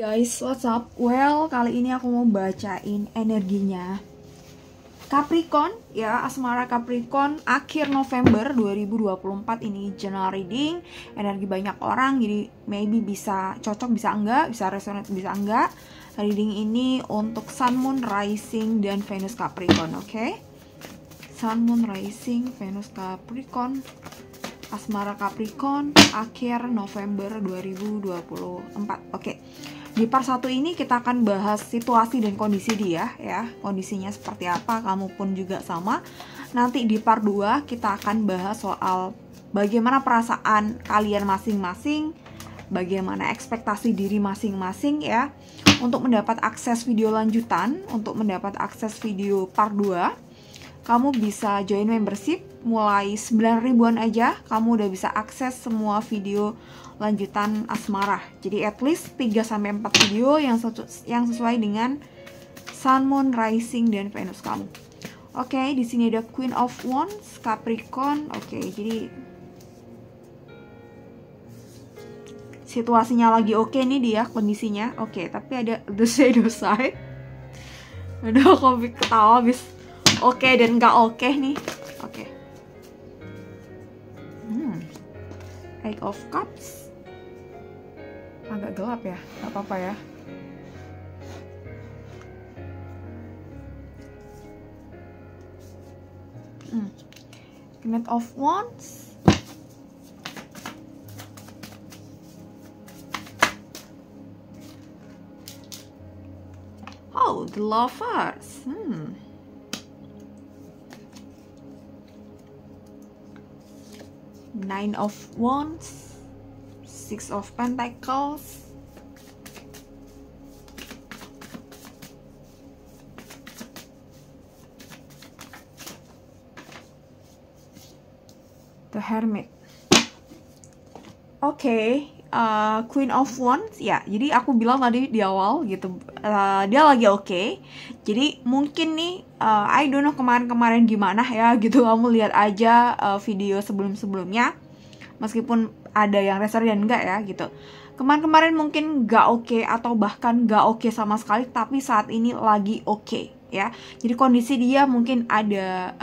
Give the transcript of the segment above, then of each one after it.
Guys, what's up? Well, kali ini aku mau bacain energinya Capricorn ya, asmara Capricorn akhir November 2024 ini general reading, energi banyak orang, jadi maybe bisa cocok, bisa enggak, bisa resonate, bisa enggak. Reading ini untuk Sun, Moon, Rising, dan Venus Capricorn, oke? Sun, Moon, Rising, Venus Capricorn, asmara Capricorn akhir November 2024, oke. Di part 1 ini kita akan bahas situasi dan kondisi dia ya. Kondisinya seperti apa, kamu pun juga sama. Nanti di part 2 kita akan bahas soal bagaimana perasaan kalian masing-masing, bagaimana ekspektasi diri masing-masing ya. Untuk mendapat akses video lanjutan, untuk mendapat akses video part 2, kamu bisa join membership mulai 9.000-an aja. Kamu udah bisa akses semua video lanjutan asmara. Jadi at least 3-4 video yang sesuai dengan Sun, Moon, Rising, dan Venus kamu. Oke, di sini ada Queen of Wands, Capricorn. Oke, jadi situasinya lagi oke nih dia, kondisinya. Oke, tapi ada the shadow side. Aduh, aku ketawa habis oke dan nggak oke nih. Oke. Eight of Cups. Agak gelap ya, nggak apa-apa ya. Knight of Wands. Oh, the Lovers. Nine of Wands. Six of Pentacles. The Hermit. Oke, Queen of Wands ya. Jadi aku bilang tadi di awal gitu, dia lagi oke. Jadi mungkin nih, I don't know kemarin-kemarin gimana ya gitu. Kamu lihat aja video sebelum-sebelumnya. Meskipun ada yang resor dan enggak ya gitu. Kemarin-kemarin mungkin nggak oke atau bahkan nggak oke sama sekali, tapi saat ini lagi oke ya. Jadi kondisi dia mungkin ada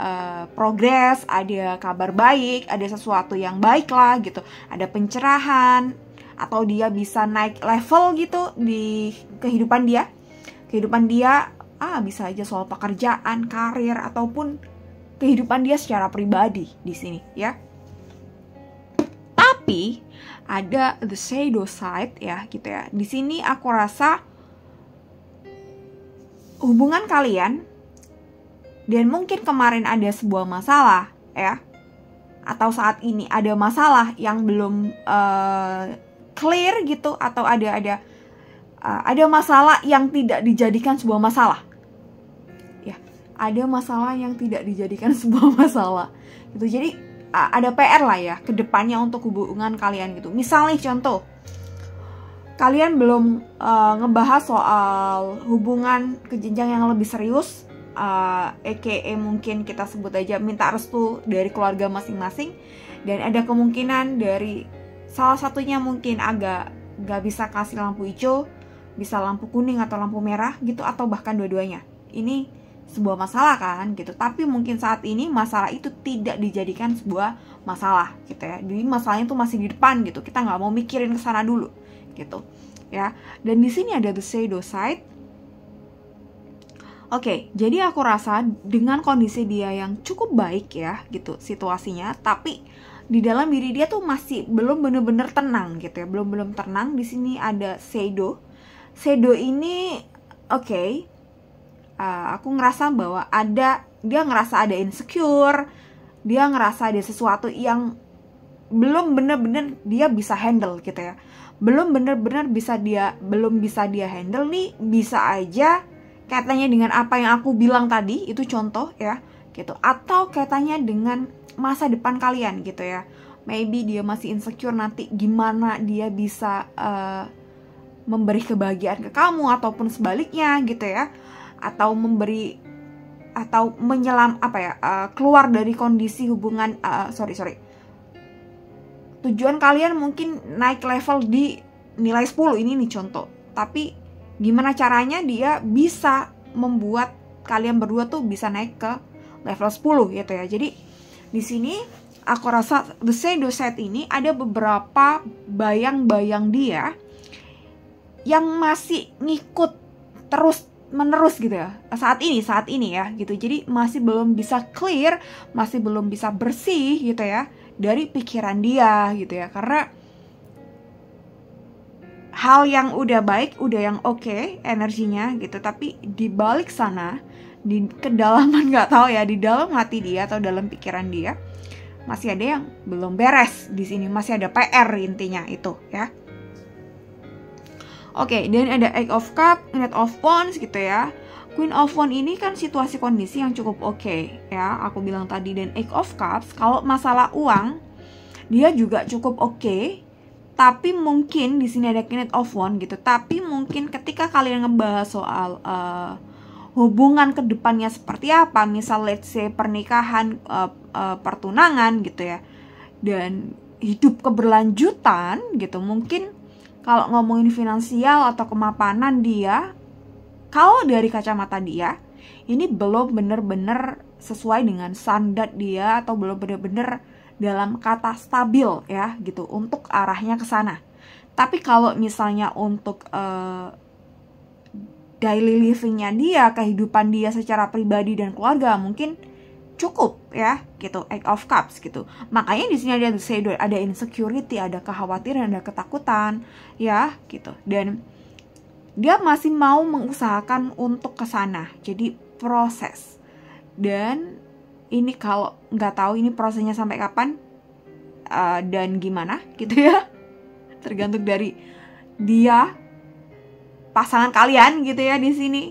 progres, ada kabar baik, ada sesuatu yang baik lah gitu. Ada pencerahan atau dia bisa naik level gitu di kehidupan dia. Kehidupan dia bisa aja soal pekerjaan, karir ataupun kehidupan dia secara pribadi di sini ya. Tapi ada the shadow side ya gitu ya. Di sini aku rasa hubungan kalian dan mungkin kemarin ada sebuah masalah ya, atau saat ini ada masalah yang belum clear gitu, atau ada masalah yang tidak dijadikan sebuah masalah ya. Ada masalah yang tidak dijadikan sebuah masalah gitu. Jadi ada PR lah ya ke depannya untuk hubungan kalian gitu. Misalnya contoh, kalian belum ngebahas soal hubungan ke jenjang yang lebih serius, aka mungkin kita sebut aja minta restu dari keluarga masing-masing, dan ada kemungkinan dari salah satunya mungkin agak gak bisa kasih lampu hijau, bisa lampu kuning atau lampu merah gitu, atau bahkan dua-duanya. Ini sebuah masalah kan gitu, tapi mungkin saat ini masalah itu tidak dijadikan sebuah masalah gitu ya. Jadi masalahnya tuh masih di depan gitu, kita nggak mau mikirin kesana dulu gitu ya. Dan di sini ada the shadow side. Oke, jadi aku rasa dengan kondisi dia yang cukup baik ya gitu situasinya, tapi di dalam diri dia tuh masih belum bener-bener tenang gitu ya, belum tenang. Di sini ada shadow. Shadow ini aku ngerasa bahwa dia ngerasa ada insecure, dia ngerasa ada sesuatu yang belum bener-bener dia bisa handle gitu ya. Belum bisa dia handle nih, bisa aja kaitannya dengan apa yang aku bilang tadi, itu contoh ya gitu. Atau kaitannya dengan masa depan kalian gitu ya. Maybe dia masih insecure nanti gimana dia bisa memberi kebahagiaan ke kamu, ataupun sebaliknya gitu ya. Atau keluar dari kondisi hubungan tujuan kalian mungkin naik level di nilai 10, ini nih contoh tapi gimana caranya dia bisa membuat kalian berdua tuh bisa naik ke level 10 gitu ya. Jadi di sini aku rasa The Shadow Side ini ada beberapa bayang-bayang dia yang masih ngikut terus menerus gitu ya saat ini ya gitu. Jadi masih belum bisa clear, masih belum bisa bersih gitu ya dari pikiran dia gitu ya, karena hal yang udah baik, udah yang oke energinya gitu, tapi di balik sana, di kedalaman nggak tahu ya, di dalam hati dia atau dalam pikiran dia masih ada yang belum beres di sini, masih ada PR intinya itu ya. Oke, dan ada Eight of Cups, Knight of Wands gitu ya. Queen of Wands ini kan situasi kondisi yang cukup oke ya, aku bilang tadi. Dan Eight of Cups kalau masalah uang dia juga cukup oke. Tapi mungkin di sini ada Knight of Wands gitu. Tapi mungkin ketika kalian ngebahas soal hubungan kedepannya seperti apa, misal let's say pernikahan, pertunangan gitu ya, dan hidup keberlanjutan gitu, mungkin kalau ngomongin finansial atau kemapanan dia, kalau dari kacamata dia, ini belum bener-bener sesuai dengan standar dia atau belum bener-bener dalam kata stabil ya gitu untuk arahnya ke sana. Tapi kalau misalnya untuk daily livingnya dia, kehidupan dia secara pribadi dan keluarga mungkin cukup ya gitu, Eight of Cups gitu. Makanya di sini ada shadow, ada insecurity, ada kekhawatiran, ada ketakutan ya gitu. Dan dia masih mau mengusahakan untuk ke sana. Jadi proses. Dan ini kalau nggak tahu ini prosesnya sampai kapan dan gimana gitu ya, tergantung dari dia, pasangan kalian gitu ya di sini.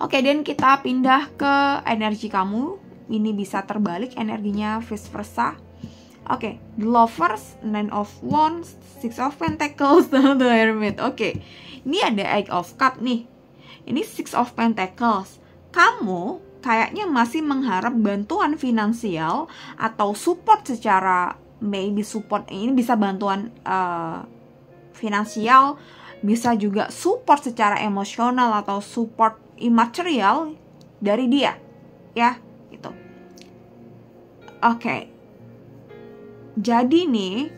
Oke, dan kita pindah ke energi kamu. Ini bisa terbalik energinya, vice versa. Oke, The Lovers, Nine of Wands, Six of Pentacles, The Hermit. Oke, ini ada Eight of Cups nih. Ini Six of Pentacles. Kamu kayaknya masih mengharap bantuan finansial atau support secara, maybe support ini bisa bantuan finansial, bisa juga support secara emosional atau support imaterial dari dia ya gitu. Oke. Jadi nih,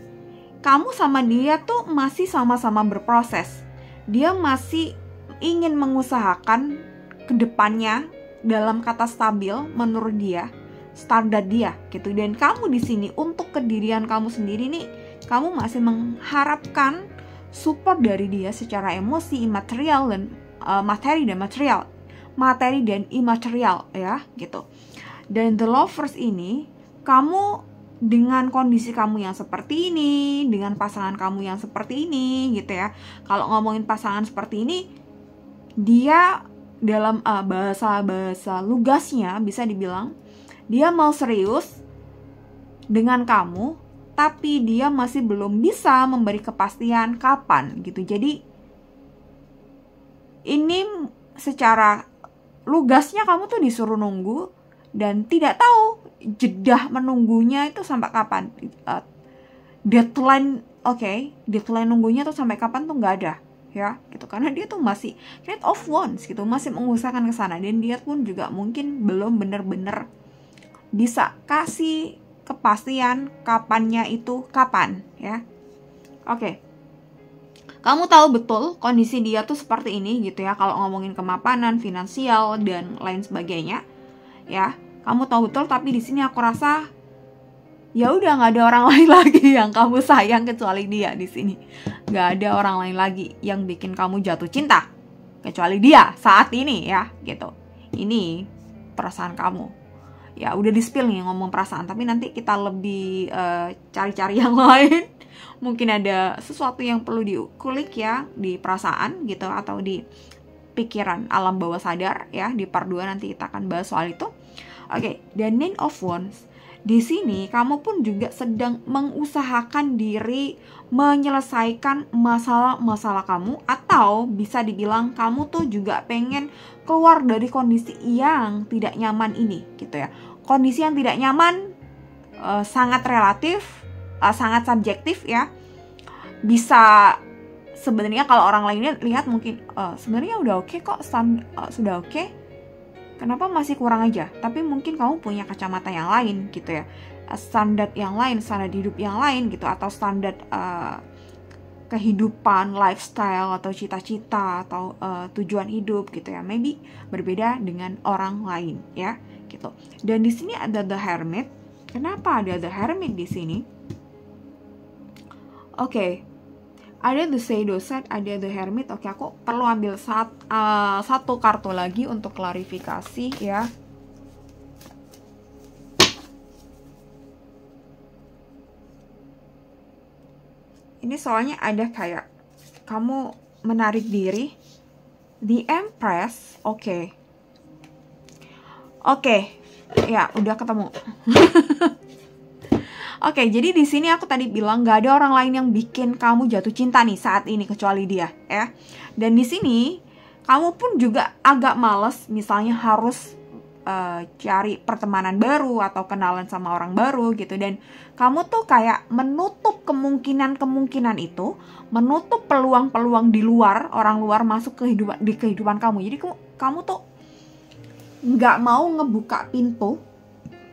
kamu sama dia tuh masih sama-sama berproses. Dia masih ingin mengusahakan kedepannya dalam kata stabil menurut dia, standar dia gitu. Dan kamu di sini untuk kedirian kamu sendiri nih, kamu masih mengharapkan support dari dia secara emosi, imaterial dan materi dan imaterial ya gitu. Dan The Lovers ini, kamu dengan kondisi kamu yang seperti ini, dengan pasangan kamu yang seperti ini gitu ya. Kalau ngomongin pasangan seperti ini, dia dalam bahasa lugasnya bisa dibilang dia mau serius dengan kamu, tapi dia masih belum bisa memberi kepastian kapan gitu. Jadi ini secara lugasnya kamu tuh disuruh nunggu dan tidak tahu jeda menunggunya itu sampai kapan. Deadline nunggunya tuh sampai kapan tuh nggak ada ya gitu, karena dia tuh masih Knight of Wands gitu, masih mengusahakan ke sana. Dan dia pun juga mungkin belum bener-bener bisa kasih kepastian kapannya itu kapan ya. Kamu tahu betul kondisi dia tuh seperti ini gitu ya, kalau ngomongin kemapanan finansial dan lain sebagainya ya. Kamu tahu betul, tapi di sini aku rasa ya udah nggak ada orang lain lagi yang kamu sayang kecuali dia di sini. Nggak ada orang lain lagi yang bikin kamu jatuh cinta kecuali dia saat ini ya gitu. Ini perasaan kamu. Ya udah di-spill nih ngomong perasaan, tapi nanti kita lebih cari-cari yang lain. Mungkin ada sesuatu yang perlu dikulik ya di perasaan gitu, atau di pikiran alam bawah sadar ya. Di part 2 nanti kita akan bahas soal itu. Dan Nine of Wands. Di sini kamu pun juga sedang mengusahakan diri menyelesaikan masalah-masalah kamu, atau bisa dibilang kamu tuh juga pengen keluar dari kondisi yang tidak nyaman ini gitu ya. Kondisi yang tidak nyaman sangat relatif, sangat subjektif ya. bisa sebenarnya kalau orang lainnya lihat mungkin sebenarnya udah oke kok, sudah oke, kenapa masih kurang aja. Tapi mungkin kamu punya kacamata yang lain gitu ya, standar yang lain, standar hidup yang lain gitu, atau standar kehidupan, lifestyle, atau cita-cita, atau tujuan hidup gitu ya, maybe berbeda dengan orang lain ya gitu. Dan di sini ada The Hermit. Kenapa ada The Hermit di sini? Oke, ada The Shadow Side, ada The Hermit. Oke, aku perlu ambil satu kartu lagi untuk klarifikasi ya. Ini soalnya ada kayak kamu menarik diri. The Empress. Oke, ya udah ketemu. Oke, jadi di sini aku tadi bilang nggak ada orang lain yang bikin kamu jatuh cinta nih saat ini kecuali dia ya. Dan di sini kamu pun juga agak males misalnya harus cari pertemanan baru atau kenalan sama orang baru gitu. Dan kamu tuh kayak menutup kemungkinan itu, menutup peluang-peluang di luar, orang luar masuk di kehidupan kamu. Jadi kamu tuh nggak mau ngebuka pintu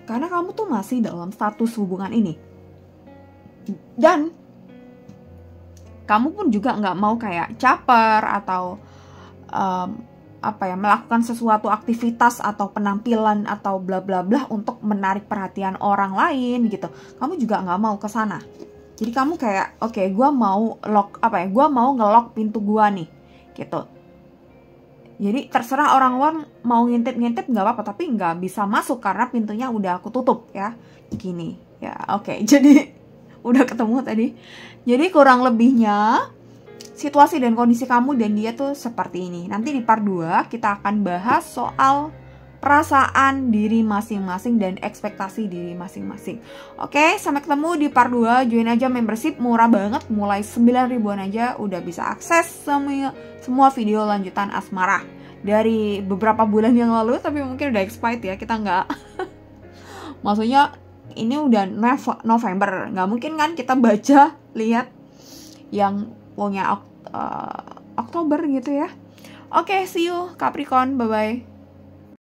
karena kamu tuh masih dalam status hubungan ini. Dan kamu pun juga nggak mau kayak caper atau melakukan sesuatu aktivitas atau penampilan atau bla bla bla untuk menarik perhatian orang lain gitu. Kamu juga nggak mau ke sana. Jadi kamu kayak oke, gue mau ngelock pintu gue nih gitu. Jadi terserah orang luar mau ngintip nggak apa-apa, tapi nggak bisa masuk karena pintunya udah aku tutup ya. Gini ya, oke. Jadi udah ketemu tadi. Jadi kurang lebihnya situasi dan kondisi kamu dan dia tuh seperti ini. Nanti di part 2 kita akan bahas soal perasaan diri masing-masing dan ekspektasi diri masing-masing. Oke, sampai ketemu di part 2. Join aja membership, murah banget, mulai 9.000-an aja udah bisa akses semua video lanjutan Asmara dari beberapa bulan yang lalu, tapi mungkin udah expired ya, kita nggak maksudnya ini udah November, nggak mungkin kan kita baca lihat yang punya Oktober gitu ya. Oke, see you Capricorn, bye bye.